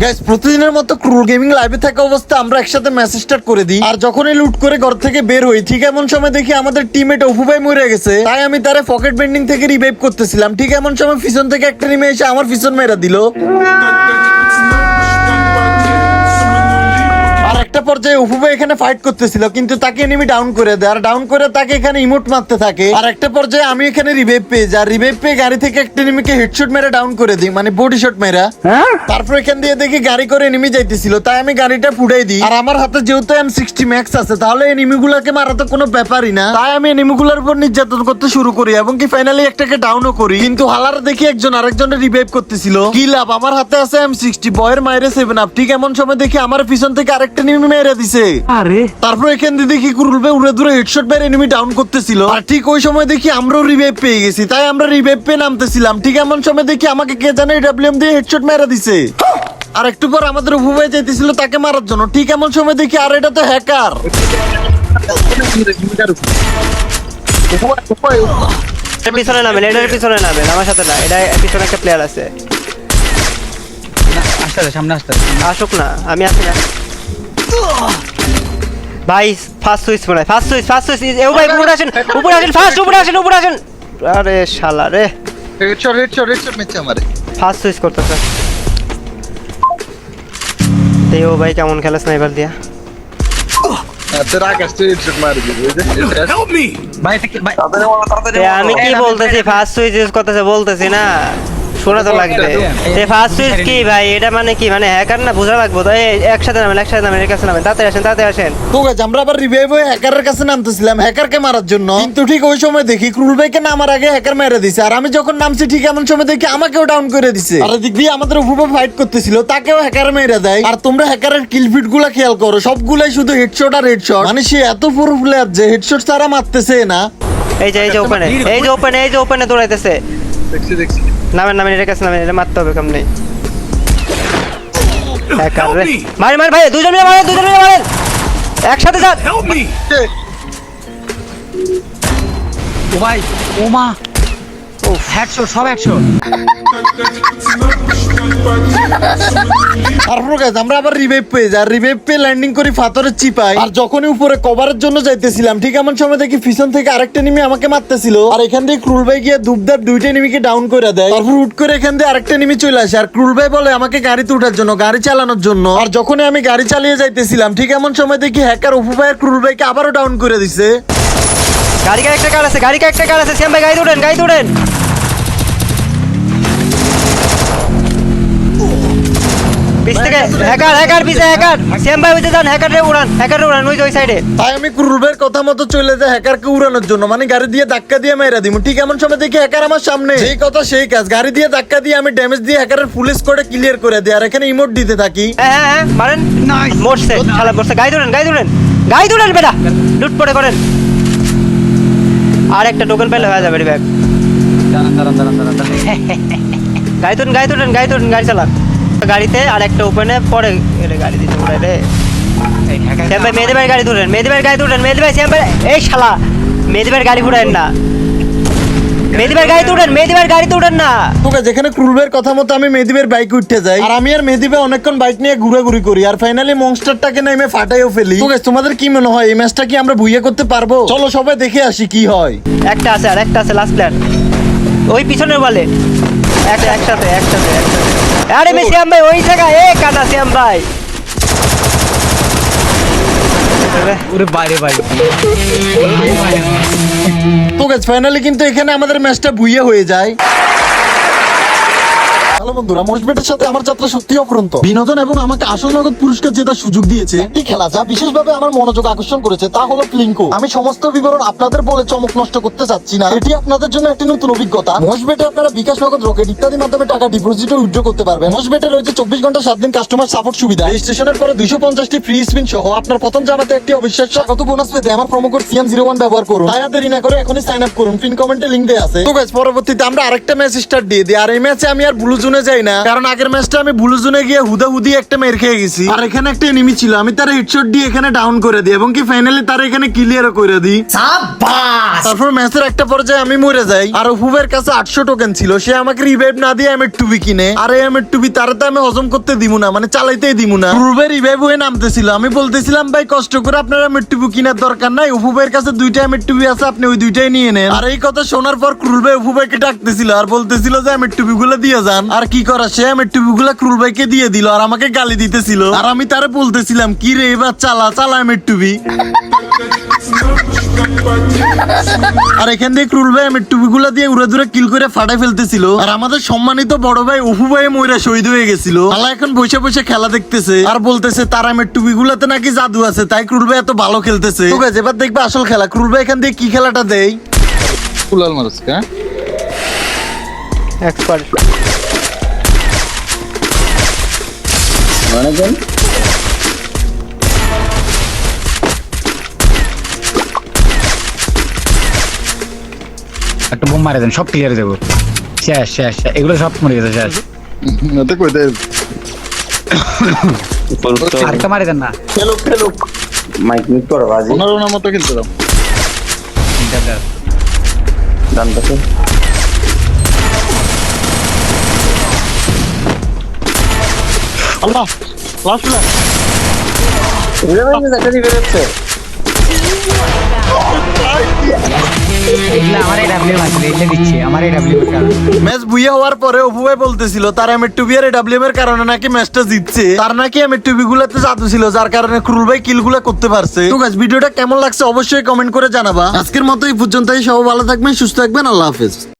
Guys প্রতিদিনের মতো ক্রুল gaming লাইভে থাকা অবস্থা আমরা একসাথে ম্যাচ স্টার্ট করে দিই। আর যখনই লুট করে ঘর থেকে বের হই ঠিক এমন সময় দেখি আমাদের টিমমেট অপু ভাই মরে গেছে। তাই আমি তারে পকেট বেন্ডিং থেকে রিভাইভ করতেছিলাম, ঠিক এমন সময় পিছন থেকে একটা নেমে এসে আমার পিছন মেরা দিল। একটা পর্যায়ে অপু ভাই এখানে ফাইট করতেছিল, কিন্তু তাকে এনিমি ডাউন করে দেয়, আর ডাউন করে তাকে এখানে ইমোট মারতে থাকে। আর একটা পর্যায়ে আমি এখানে রিভাইভ পেয়ে যাই, রিভাইভ পেয়ে গাড়ি থেকে একটা এনিমিকে হেডশট মেরে ডাউন করে দিই, মানে বডি শট মেরা। তারপর এখান দিয়ে দেখি গাড়ি করে এনিমি যাইতেছিল, তাই আমি গাড়িটা ফুটাই দিই। আর আমার হাতে যেহেতু M60 ম্যাক্স আছে, তাহলে এনিমিগুলোকে মারা তো কোনো ব্যাপারই না। তাই আমি এনিমিগুলোর উপর নির্যাতন করতে শুরু করি এবং কি ফাইনালি একটাকে ডাউনও করি। কিন্তু হালার দেখি একজন আরেকজনের রিভাইভ করতেছিল। কি লাভ, আমার হাতে আছে M60, বয়ের মাইরে 7 আপ। ঠিক এমন সময় দেখি আমার পিছন থেকে আরেকটা এনিমি মেরে দিছে। আরে তারপর এখান দিয়ে দেখি কুরুলবে উড়ে দূরে হেডশট মেরে এনিমি ডাউন করতেছিল। আর ঠিক ওই সময় দেখি আমরাও রিভাইভ পেয়ে গেছি, তাই আমরা রিভাইভ পেয়ে নামতেছিলাম। ঠিক এমন সময় দেখি আমাকে কে জানে AWM দিয়ে হেডশট মেরে দিছে। আর একটু পর আমাদের অপু ভাই যাইতেছিল তাকে মারার জন্য, ঠিক এমন সময় দেখি আর এটা তো হ্যাকার। পিছনে নামেন, এটার পিছনে নামেন, আমার সাথে না, এটা পিছনে একটা প্লেয়ার আছে। সামনে আসতে আসুক না, আমি আছি না ভাই। ফার্স্ট সুইচ মনে হয়, ফার্স্ট সুইচ এও ভাই উপরে আসেন, ফার্স্ট উপরে আসেন। আরে শালা রে, হেডশট মেচে আমারে ফার্স্ট সুইচ করতেছে। এও ভাই কেমন খেলে স্নাইপার দিয়া। আমি কি বলতেছি, ফার্স্ট সুইচ ইউজ করতেছে বলতেছি না, শোনা তো লাগবে। ফার্স্ট সুইচ কি ভাই, এটা মানে কি, মানে হ্যাকার না, বোঝা লাগবে তো। একসাথে নামেন, এর কাছে নামেন, তাতে আসেন। তো গাইস আমরা আবার রিভাইভ হয়ে হ্যাকারের কাছে নামতেছিলাম হ্যাকারকে মারার জন্য, কিন্তু ঠিক ওই সময় দেখি ক্রুল ভাইকে নামার আগে হ্যাকার মেরে দিছে। আর আমি যখন নামছি ঠিক এমন সময় দেখি আমাকেও ডাউন করে দিছে। আর এদিক দিয়ে আমাদের উপর ফাইট করতেছিল, তাকেও হ্যাকার মেরে দেয়। আর তোমরা হ্যাকারের কিল ফিট গুলা খেয়াল করো, সবগুলাই শুধু হেডশট আর হেডশট, মানে সে এত পুরো প্লেয়ার যে হেডশট ছাড়া মারতেছে না। এই যে ওপেনে দৌড়াইতেছে। দেখছি নামেন, এর কাছে নামেন, এটা মারতে হবে কেমনে। হ্যাকার রে, মার ভাই, দুজন মিলে মারেন, একসাথে যান। ও ভাই, ও মা, হেডশট, সব হেডশট। তারপর গাইস আমরা আবার রিভাইভ পেয়ে যাই, রিভাইভ পেয়ে ল্যান্ডিং করি পাথরের চিপায়। আর যখনই উপরে কভারের জন্য যাইতেছিলাম ঠিক এমন সময় দেখি পিছন থেকে আরেকটা এনিমি আমাকে মারতেছিল। আর এখান থেকে ক্রুল ভাই গিয়ে দুবদার দুইটা এনিমিকে ডাউন করে দেয়। তারপর উঠ করে এখান থেকে আরেকটা এনিমি চলে আসে, আর ক্রুল ভাই বলে আমাকে গাড়িতে ওঠার জন্য, গাড়ি চালানোর জন্য। আর যখনই আমি গাড়ি চালিয়ে যাইতেছিলাম ঠিক এমন সময় দেখি হ্যাকার অপু ভাই আর ক্রুল ভাইকে আবারও ডাউন করে দিছে। গাড়ি একটা কার আছে, শ্যাম ভাই গাড়ি উঠেন। পিছ থেকে হ্যাকার পিছে হ্যাকার, শ্যাম ভাই উঠে যান, হ্যাকারে উড়ান ওই সাইডে। তাই আমি ক্রুল ভাইয়ের কথা মতো চলে যাই হ্যাকারকে উড়ানোর জন্য, মানে গাড়ি দিয়ে ধাক্কা দিয়ে মেরা দিমু। ঠিক এমন সময় দেখি হ্যাকার আমার সামনে, সেই কথা সেই কাজ, গাড়ি দিয়ে ধাক্কা দিয়ে আমি ড্যামেজ দিয়ে হ্যাকারের ফুল স্কোয়াডে ক্লিয়ার করে দিই। আর এখানে ইমোট দিতে থাকি। হ্যাঁ মারেন, মরছে শালা, মরছে। গাড়ি ধরেন বেটা, লুট পড়ে করেন। আর একটা টোকেন পেলে হয়ে যাবে রিভাইভ। গাড়ি ধরেন, গাড়ি চালান। গাড়িতে আর একটা ওপেনে পরে গাড়ি দিতে পারে রে। শ্যাম ভাই মেহেদি ভাই গাড়ি ধরেন, মেহেদি ভাই শ্যাম ভাই, এই শালা মেহেদি ভাই গাড়ি ফুটায়েন না, মেহেদি ভাই গাড়িতে উঠেন না। ওকে, যেখানে ক্রুল ভাইয়ের কথা মতো আমি মেহেদি ভাইয়ের বাইক উঠতে যাই, আর আমি আর মেহেদি ভাই অনেকক্ষণ বাইক নিয়ে ঘুরাঘুরি করি, আর ফাইনালি মনস্টারটাকে নেমে ফাটাইও ফেলি। ওকে, তোমাদের কি মনে হয় এই ম্যাচটা কি আমরা ভুইয়া করতে পারবো? চলো সবাই দেখে আসি কি হয়। একটা আছে লাস্ট প্লেয়ার, ওই পিছনের বলে একসাথে। আরে মে শ্যাম ভাই ওই জায়গা, কাটা শ্যাম ভাই। তো গাইস ফাইনালি কিন্তু এখানে আমাদের ম্যাচটা ভুইয়া হয়ে যায়। হ্যালো বন্ধুরা, মোশবেটের সাথে আমার যাত্রা সত্যি অফুরন্ত বিনোদন এবং আমাকে আসল নগদ পুরস্কার জেতার সুযোগ দিয়েছে একটি খেলা, যা বিশেষভাবে আমার মনোযোগ আকর্ষণ করেছে, তা হলো ফ্লিঙ্কো। আমি সমস্ত বিবরণ আপনাদের বলে চমক নষ্ট করতে চাচ্ছি না, এটি আপনাদের জন্য একটি নতুন অভিজ্ঞতা। মোশবেটে আপনারা বিকাশ নগদ, রকেট ইত্যাদি মাধ্যমে টাকা ডিপোজিট ও উইথড্র করতে পারবেন। মোশবেটে রয়েছে 24 ঘন্টা 7 দিন কাস্টমার সাপোর্ট সুবিধা। রেজিস্ট্রেশনের পরে 250টি ফ্রি স্পিন সহ আপনার প্রথম জামাতে একটি অবিশ্বাস্য স্বাগত বোনাস পেতে আমার প্রোমো কোড CM01 ব্যবহার করুন। তাই আর দেরি না করে এখনই সাইন আপ করুন, পিন কমেন্টে লিংক দেয়া আছে। তো গাইস পরবর্তীতে আমরা আরেকটা ম্যাচ স্টার্ট দিয়ে দিই, আর এই ম্যাচে আমি আর ব্লু জোনে জোনে যাই না, কারণ আগের ম্যাচটা আমি ব্লু জোনে গিয়ে হুদাহুদি একটা মের খেয়ে গেছি। আর এখানে একটা এনিমি ছিল, আমি তার হেডশট দিয়ে এখানে ডাউন করে দিই এবং কি ফাইনালি তার এখানে ক্লিয়ারও করে দিই। তারপর ম্যাচের একটা পর্যায়ে আমি মরে যাই, আর অপুবের কাছে 800 টোকেন ছিল। সে আমাকে রিভাইভ না দিয়ে M2B কিনে, আর এই M2B তার তো আমি হজম করতে দিব না, মানে চালাইতেই দিব না। অপুবে রিভাইভ হয়ে নামতেছিল, আমি বলতেছিলাম ভাই কষ্ট করে আপনার M2B কেনার দরকার নাই, অপুবের কাছে 2টা M2B আছে, আপনি ওই 2টাই নিয়ে নেন। আর এই কথা শোনার পর ক্রুল ভাই অপু ভাইকে ডাকতেছিল আর বলতেছিল যে M2B গুলো দিয়ে যান। আর কি করা, সে M2B গুলো ক্রুল ভাইকে দিয়ে দিল আর আমাকে গালি দিতেছিল। আর আমি তারে বলতেছিলাম কি রে এবার চালা M2B। আর এখান থেকে ক্রুল ভাই M2B গুলা দিয়ে উড়ে দূরে কিল করে ফাটাই ফেলতেছিল। আর আমাদের সম্মানিত বড় ভাই অপু ভাই মইরা শহীদ হয়ে গেছিল। আল্লাহ এখন বসে বসে খেলা দেখতেছে আর বলতেছে তার M2B গুলাতে নাকি জাদু আছে, তাই ক্রুল ভাই এত ভালো খেলতেছে। ঠিক আছে, এবার দেখবে আসল খেলা। ক্রুল ভাই এখান থেকে কি খেলাটা দেয়। কুলাল মারস কা এক্সপার্ট। মানে কোন একটা বোম মারে দেন, সব ক্লিয়ার দেবো। শেষ শেষ শেষ। এগুলো সব মরে গেছে, শেষ। নতে কইতে আরেকটা মারে দেন না। খেলো খেলো। মাইক মিট করো বাজি ওনার মতো খেলতেলাম। তিনটা player। ডান পাশে আল্লাহ লাস্ট না একটা দিবে যাচ্ছে এগুলা আমার AW আছে, এগুলা দিচ্ছি আমার AW এর কারণে। ম্যাচ বুইয়া হওয়ার পরে অপু ভাই বলতেছিল তার M2B আর AWM এর কারণে নাকি ম্যাচটা জিতছে। তার নাকি M2B গুলাতে জাদু ছিল, যার কারণে ক্রুল ভাই কিল গুলা করতে পারছে। তো গাইস, ভিডিওটা কেমন লাগছে অবশ্যই কমেন্ট করে জানাবা। আজকের মতো এই পর্যন্তই, সবাই ভালো থাকবেন, সুস্থ থাকবেন, আল্লাহ হাফেজ।